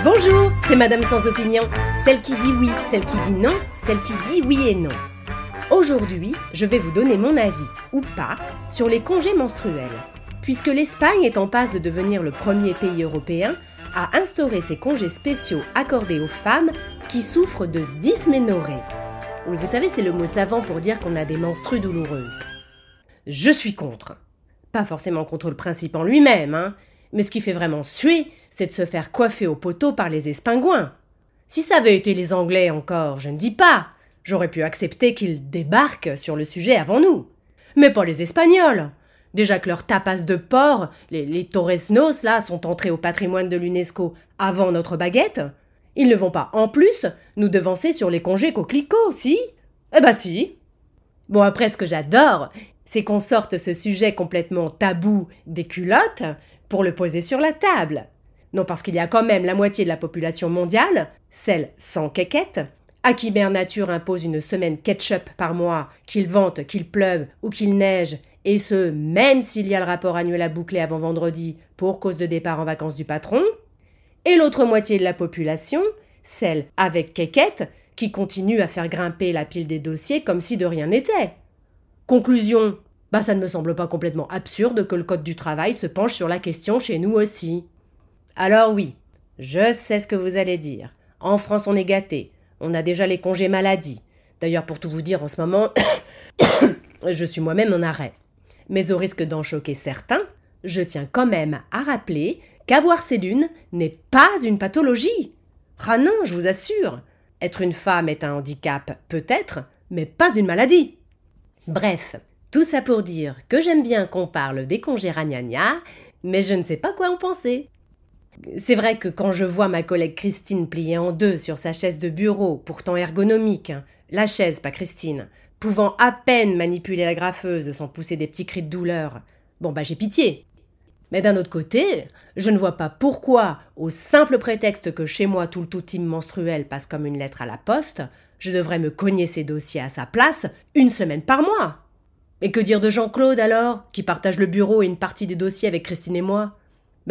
Bonjour, c'est Madame Sans Opinion, celle qui dit oui, celle qui dit non, celle qui dit oui et non. Aujourd'hui, je vais vous donner mon avis, ou pas, sur les congés menstruels, puisque l'Espagne est en passe de devenir le premier pays européen à instaurer ces congés spéciaux accordés aux femmes qui souffrent de dysménorrhée. Oui, vous savez, c'est le mot savant pour dire qu'on a des menstrues douloureuses. Je suis contre. Pas forcément contre le principe en lui-même, hein. Mais ce qui fait vraiment suer, c'est de se faire coiffer au poteau par les espingouins. Si ça avait été les Anglais encore, je ne dis pas. J'aurais pu accepter qu'ils débarquent sur le sujet avant nous. Mais pas les Espagnols. Déjà que leurs tapas de porc, les torresnos, là, sont entrés au patrimoine de l'UNESCO avant notre baguette. Ils ne vont pas, en plus, nous devancer sur les congés coquelicots, si? Eh ben si. Bon, après, ce que j'adore, c'est qu'on sorte ce sujet complètement tabou des culottes pour le poser sur la table. Non, parce qu'il y a quand même la moitié de la population mondiale, celle sans quéquette, à qui Mère Nature impose une semaine ketchup par mois, qu'il vente, qu'il pleuve ou qu'il neige, et ce, même s'il y a le rapport annuel à boucler avant vendredi pour cause de départ en vacances du patron, et l'autre moitié de la population, celle avec quéquette, qui continue à faire grimper la pile des dossiers comme si de rien n'était. Conclusion, ça ne me semble pas complètement absurde que le Code du travail se penche sur la question chez nous aussi. Alors oui, je sais ce que vous allez dire. En France, on est gâtés. On a déjà les congés maladie. D'ailleurs, pour tout vous dire, en ce moment, je suis moi-même en arrêt. Mais au risque d'en choquer certains, je tiens quand même à rappeler qu'avoir ces lunes n'est pas une pathologie. Ah non, je vous assure. Être une femme est un handicap, peut-être, mais pas une maladie. Bref, tout ça pour dire que j'aime bien qu'on parle des congés ragnagnas, mais je ne sais pas quoi en penser. C'est vrai que quand je vois ma collègue Christine pliée en deux sur sa chaise de bureau, pourtant ergonomique, la chaise, pas Christine, pouvant à peine manipuler la graffeuse sans pousser des petits cris de douleur, j'ai pitié. Mais d'un autre côté, je ne vois pas pourquoi, au simple prétexte que chez moi tout le tout-team menstruel passe comme une lettre à la poste, je devrais me cogner ses dossiers à sa place une semaine par mois. Et que dire de Jean-Claude alors, qui partage le bureau et une partie des dossiers avec Christine et moi ?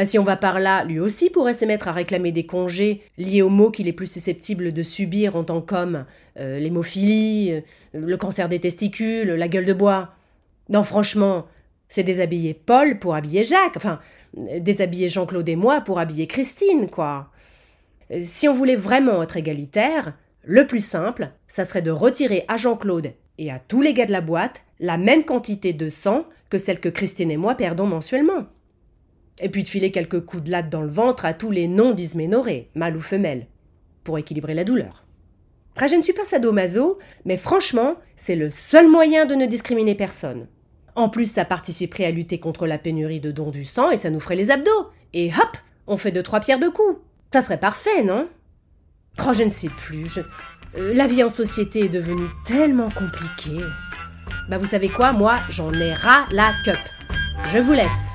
Si on va par là, lui aussi pourrait se mettre à réclamer des congés liés aux maux qu'il est plus susceptible de subir en tant qu'homme, l'hémophilie, le cancer des testicules, la gueule de bois. Non, franchement, c'est déshabiller Paul pour habiller Jacques, déshabiller Jean-Claude et moi pour habiller Christine, quoi. Si on voulait vraiment être égalitaire, le plus simple, ça serait de retirer à Jean-Claude et à tous les gars de la boîte la même quantité de sang que celle que Christine et moi perdons mensuellement. Et puis de filer quelques coups de latte dans le ventre à tous les non-dysménorrhés, mâles ou femelles, pour équilibrer la douleur. Après, je ne suis pas sadomaso, mais franchement, c'est le seul moyen de ne discriminer personne. En plus, ça participerait à lutter contre la pénurie de dons du sang et ça nous ferait les abdos. Et hop, on fait 2-3 pierres deux coups. Ça serait parfait, non ? Oh, je ne sais plus. La vie en société est devenue tellement compliquée. Vous savez quoi, moi, j'en ai ras la cup. Je vous laisse.